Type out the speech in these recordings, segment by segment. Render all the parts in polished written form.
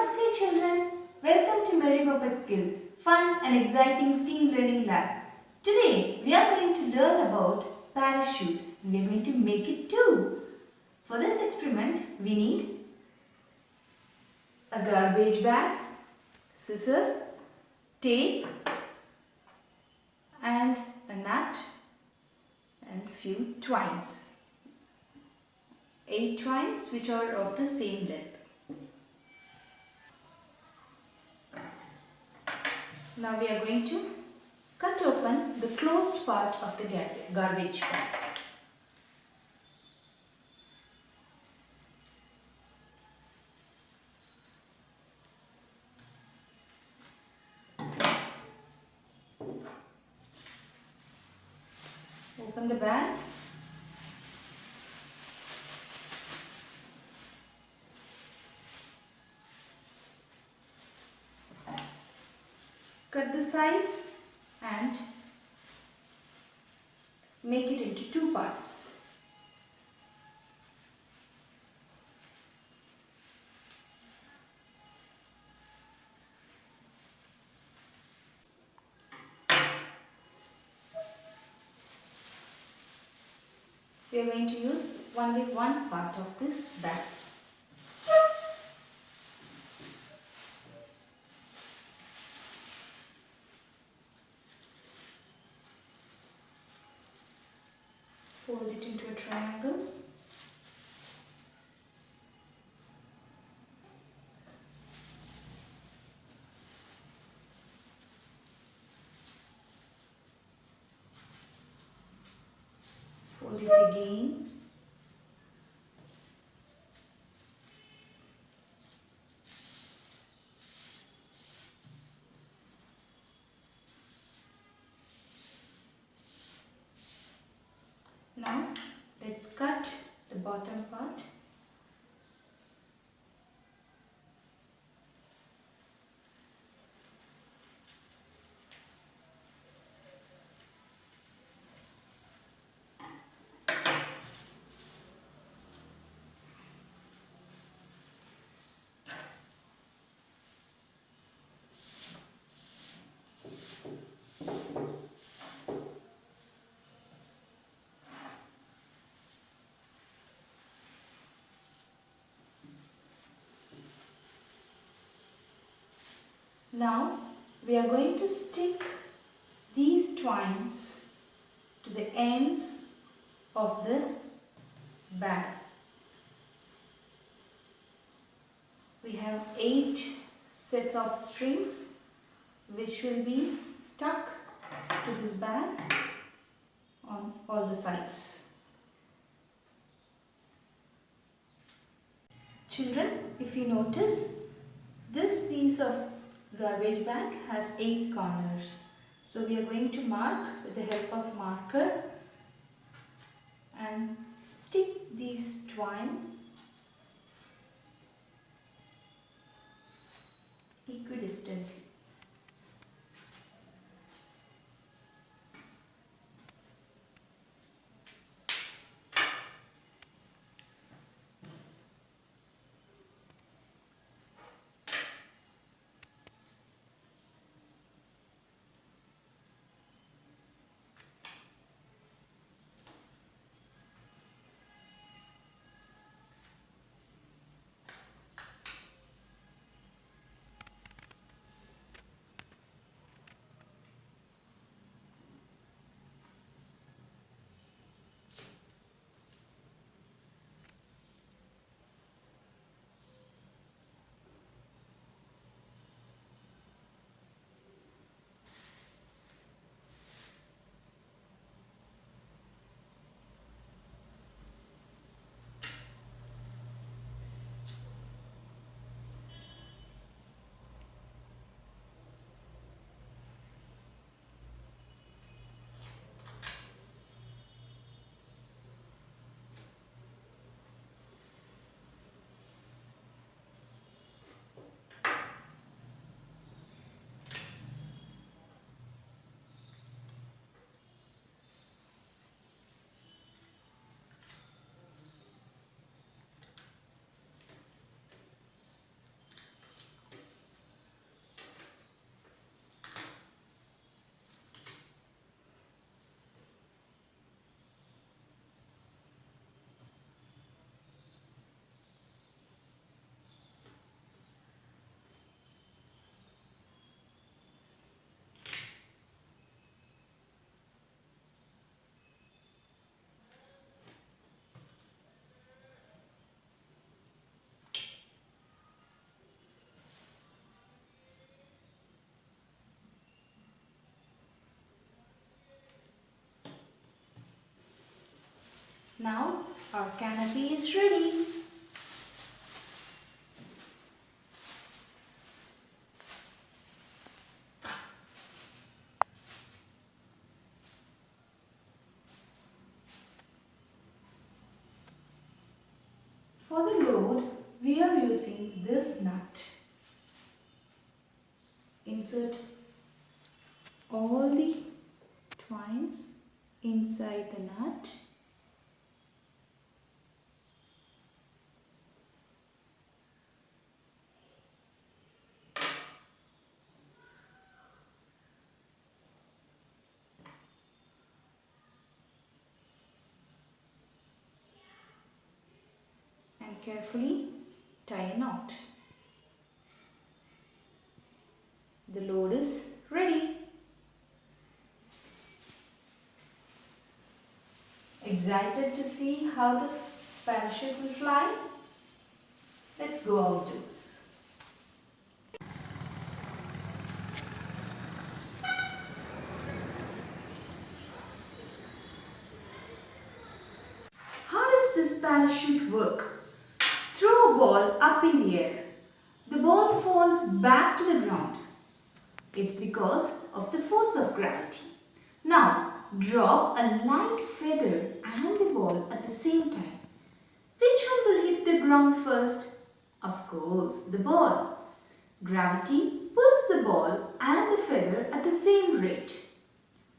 Namaste children, welcome to Merrymoppetsguild, fun and exciting STEAM learning lab. Today we are going to learn about parachute and we are going to make it too. For this experiment we need a garbage bag, scissor, tape and a nut and few twines. 8 twines which are of the same length. Now we are going to cut open the closed part of the garbage bag. Open the bag. Cut the sides and make it into 2 parts. We are going to use only one part of this bag. Fold it into a triangle. Fold it again. Now let's cut the bottom part. Now we are going to stick these twines to the ends of the bag. We have 8 sets of strings which will be stuck to this bag on all the sides. Children, if you notice, this piece of garbage bag has 8 corners. So we are going to mark with the help of marker and stick these twine equidistantly. Now our canopy is ready. For the load, we are using this nut. Insert all the twines inside the nut. And carefully tie a knot. The load is ready. Excited to see how the parachute will fly? Let's go outdoors. How does this parachute work? Throw a ball up in the air. The ball falls back to the ground. It's because of the force of gravity. Now, drop a light feather and the ball at the same time. Which one will hit the ground first? Of course, the ball. Gravity pulls the ball and the feather at the same rate.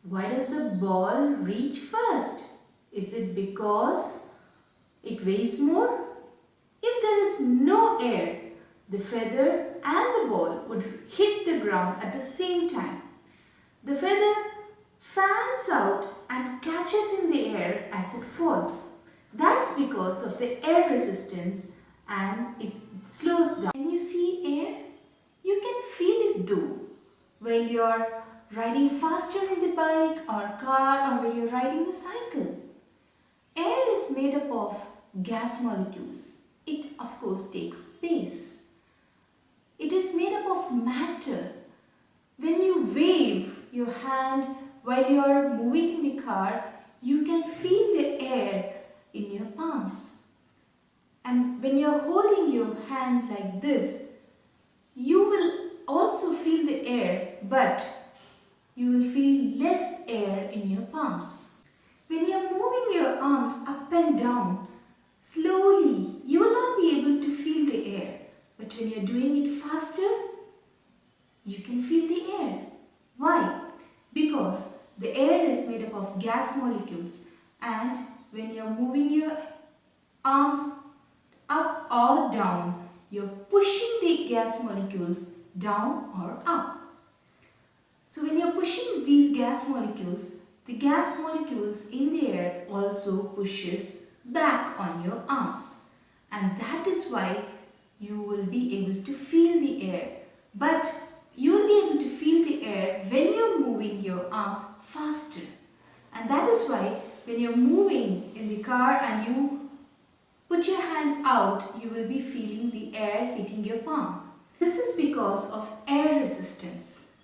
Why does the ball reach first? Is it because it weighs more? If there is no air, the feather and the ball would hit the ground at the same time. The feather fans out and catches in the air as it falls. That's because of the air resistance and it slows down. When you see air, you can feel it though. While you're riding faster in the bike or car or when you're riding a cycle. Air is made up of gas molecules. It of course takes space. It is made up of matter. When you wave your hand while you are moving in the car, you can feel the air in your palms. And when you are holding your hand like this, you will also feel the air, but you will feel less air in your palms. When you are moving your arms up and down, slowly, you will not be able to feel the air. But when you are doing it faster, you can feel the air. Why? Because the air is made up of gas molecules, and when you are moving your arms up or down, you are pushing the gas molecules down or up. So when you are pushing these gas molecules, the gas molecules in the air also pushes back on your arms, and that is why you will be able to feel the air. But you will be able to feel the air when you are moving your arms faster, and that is why when you are moving in the car and you put your hands out, you will be feeling the air hitting your palm. This is because of air resistance.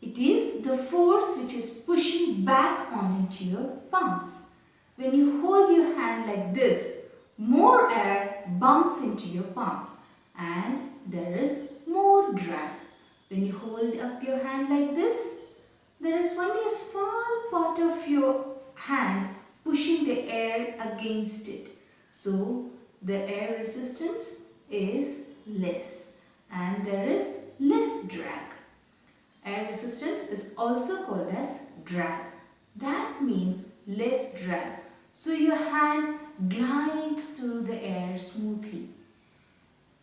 It is the force which is pushing back on into your palms. When you hold your hand like this, more air bumps into your palm and there is more drag. When you hold up your hand like this, there is only a small part of your hand pushing the air against it. So the air resistance is less and there is less drag. Air resistance is also called as drag. That means less drag. So your hand glides through the air smoothly.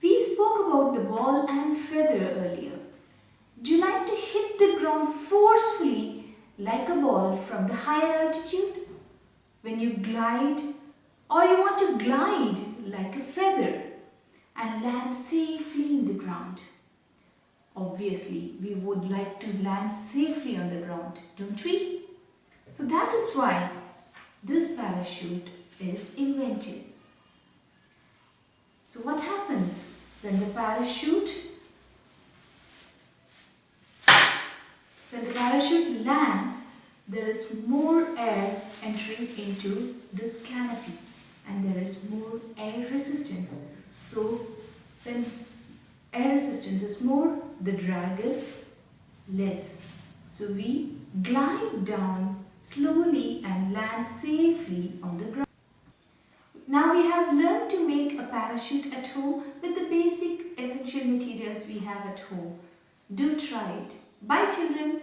We spoke about the ball and feather earlier. Do you like to hit the ground forcefully like a ball from the higher altitude? When you glide, or you want to glide like a feather and land safely in the ground. Obviously, we would like to land safely on the ground, don't we? So that is why this parachute is invented. So what happens when the parachute lands? There is more air entering into this canopy. and there is more air resistance. So when air resistance is more, the drag is less. So we glide down slowly and land safely on the ground. Now we have learned to make a parachute at home with the basic essential materials we have at home. Do try it. Bye children.